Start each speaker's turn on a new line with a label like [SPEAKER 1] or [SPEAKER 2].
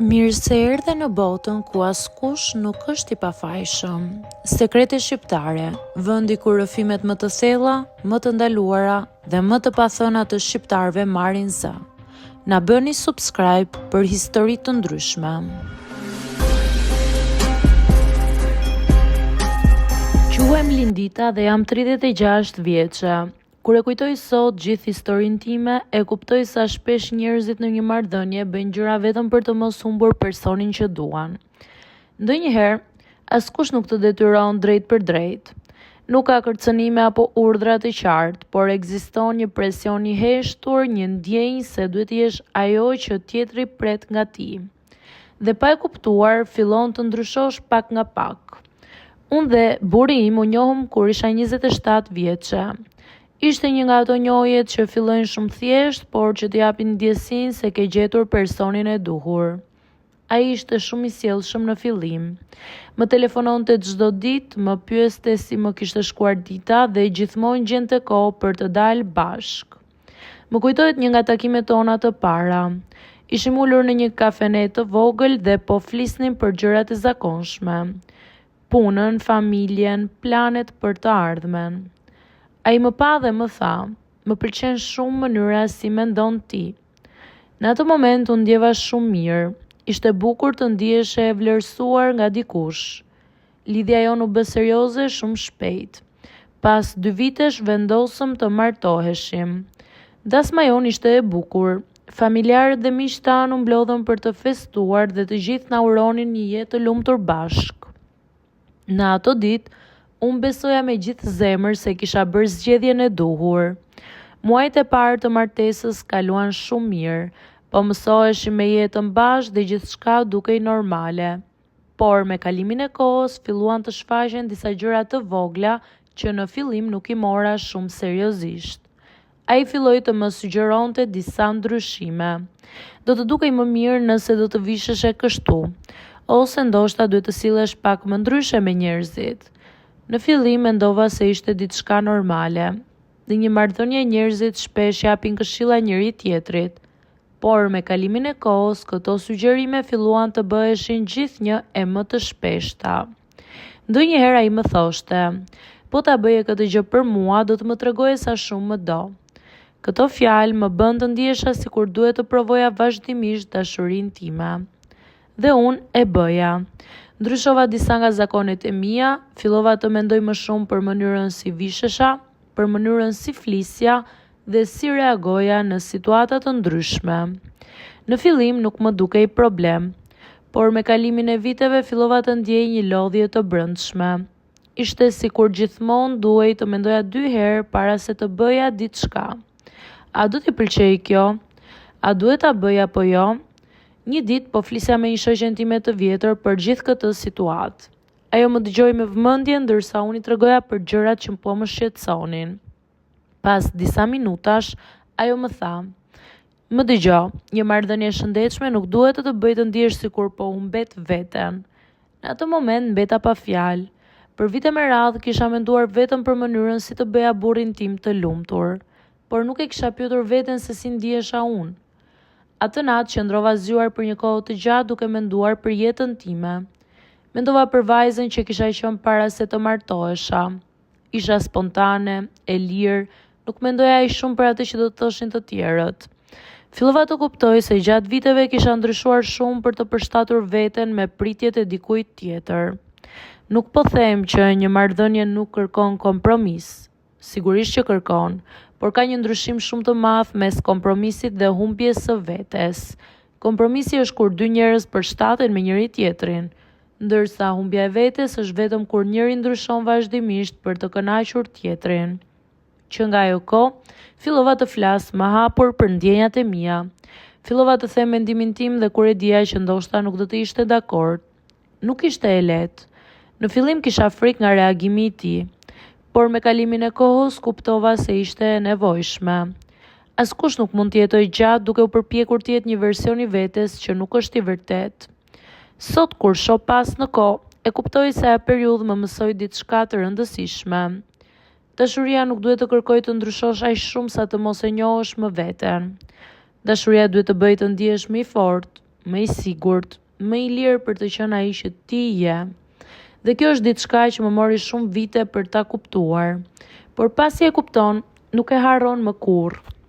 [SPEAKER 1] Mirë se erdhe në botën ku askush nuk është i pafajshëm. Sekrete shqiptare, vendi ku rrëfimet më të thella, më të ndaluara dhe më të pathëna të shqiptarëve marrin zë. Na bëni subscribe për histori të ndryshme. Quhem Lindita dhe jam 36 vjeçe. Kur e kujtoj sot gjithë historinë time, e kuptoj sa shpesh njerëzit në një marrëdhënie bëjnë gjëra vetëm për të mos humbur personin që duan. Ndonjëherë, askush nuk të detyron drejt për drejt. Nuk ka kërcënime apo urdhra të qartë, por ekziston një presion i heshtur, një ndjenjë se duhet të jesh ajo që tjetri pret nga ti. Dhe pa e kuptuar, fillon të ndryshosh pak nga pak. Unë dhe burri im u njohëm kur isha 27 vjeçe. Ishte një nga ato njohjet që fillojnë shumë thjesht, por që të japin ndjesinë se ke gjetur personin e duhur. Ai ishte shumë i sjellshëm në fillim. Më telefononte çdo ditë, më pyeste si më kishte shkuar dita dhe gjithmonë gjente kohë për të dalë bashk. Më kujtohet një nga takimet tona të para. Ishim ulur në një kafenet të vogël dhe po flisnim për gjërat e zakonshme. Punën, familjen, planet për të ardhmen. Ai më pa dhe më tha, më pëlqen shumë mënyra si mendon ti. Në atë moment unë ndjeva shumë mirë, ishte bukur të ndiheshe e vlerësuar nga dikush. Lidhja jonë u bë serioze shumë shpejt. Pas 2 vitesh vendosëm të martoheshim. Dasma jonë ishte e bukur. Familjarët dhe miqtë tanë u mblodhën për të festuar dhe të gjithë na uronin një jetë të lumtur bashk. Në ato ditë, unë besoja me gjithë zemër se kisha bërë zgjedhjen e duhur. Muajt e parë të martesës kaluan shumë mirë, po mësoheshim me jetën bashkë dhe gjithçka dukej normale. Por me kalimin e kohës filluan të shfaqen disa gjëra të vogla që në fillim nuk i mora shumë seriozisht. Ai filloi të më sugjeronte disa ndryshime. Do të dukej më mirë nëse do të visheshe kështu, ose ndoshta duhet të sillesh pak më ndryshe me njerëzit. Në fillim mendova se ishte diçka normale. Në një marrëdhënie njerëzit shpesh japin këshilla njëri tjetrit, por me kalimin e kohës këto sugjerime filluan të bëheshin gjithnjë e më të shpeshta. Ndonjëherë ai më thoshte, po ta bëje këtë gjë për mua, do të më tregoje sa shumë më do. Këto fjalë më bën të ndihesha sikur duhet të provoja vazhdimisht dashurinë time. Dhe unë e bëja. Ndryshova disa nga zakonet e mia, fillova të mendoj më shumë për mënyrën si vishesha, për mënyrën si flisja dhe si reagoja në situata të ndryshme. Në fillim nuk më dukej problem, por me kalimin e viteve fillova të ndjej një lodhje të brendshme. Ishte sikur gjithmonë duhej të mendoja 2 herë para se të bëja diçka. A do t'i pëlqej kjo? A duhet ta bëj apo jo? Një ditë po flisja me një shoqen time të vjetër për gjithë këtë situatë. Ajo më dëgjoi me vëmendje ndërsa unë i tregoja për gjërat që po më shqetësonin. Pas disa minutash, ajo më tha, më dëgjo, një marrëdhënie e shëndetshme nuk duhet të të bëjë të ndihesh sikur po humbet veten. Në atë moment mbeta pa fjalë. Për vite me radhë kisha menduar vetëm për mënyrën si të bëja burrin tim të lumtur, por nuk e kisha pyetur veten se si ndihesha unë. Atë natë qëndrova zgjuar për një kohë të gjatë duke menduar për jetën time. Mendova për vajzën që kisha qenë para se të martohesha. Isha spontane, e lirë, nuk mendoja ai shumë për atë që do të thoshin të tjerët. Fillova të kuptoj se gjatë viteve kisha ndryshuar shumë për të përshtatur veten me pritjet e dikujt tjetër. Nuk po them që një marrëdhënie nuk kërkon kompromis. Sigurisht që kërkon, por ka një ndryshim shumë të madh mes kompromisit dhe humbjes së vetes. Kompromisi është kur 2 njerëz përshtaten me njëri tjetrin, ndërsa humbja e vetes është vetëm kur njëri ndryshon vazhdimisht për të kënaqur tjetrin. Që nga ajo kohë, fillova të flas më hapur për ndjenjat e mia. Fillova të them mendimin tim dhe kur e dija që ndoshta nuk do të ishte dakord. Nuk ishte e lehtë. Në fillim kisha frikë nga reagimi i tij, por me kalimin e kohës kuptova se ishte e nevojshme. Askush nuk mund të jetojë gjatë duke u përpjekur të jetë një version i vetes që nuk është i vërtet. Sot kur shoh pas në kohë, e kuptoj se ajo periudhë më mësoi diçka të rëndësishme. Dashuria nuk duhet të kërkojë të ndryshosh aq shumë sa të mos e njohësh më veten. Dashuria duhet të bëjë të ndihesh më i fortë, më i sigurt, më i lirë për të qenë ai që ti je. Dhe kjo është diçka që më mori shumë vite për ta kuptuar, por pasi e kupton, nuk e harron më kurrë.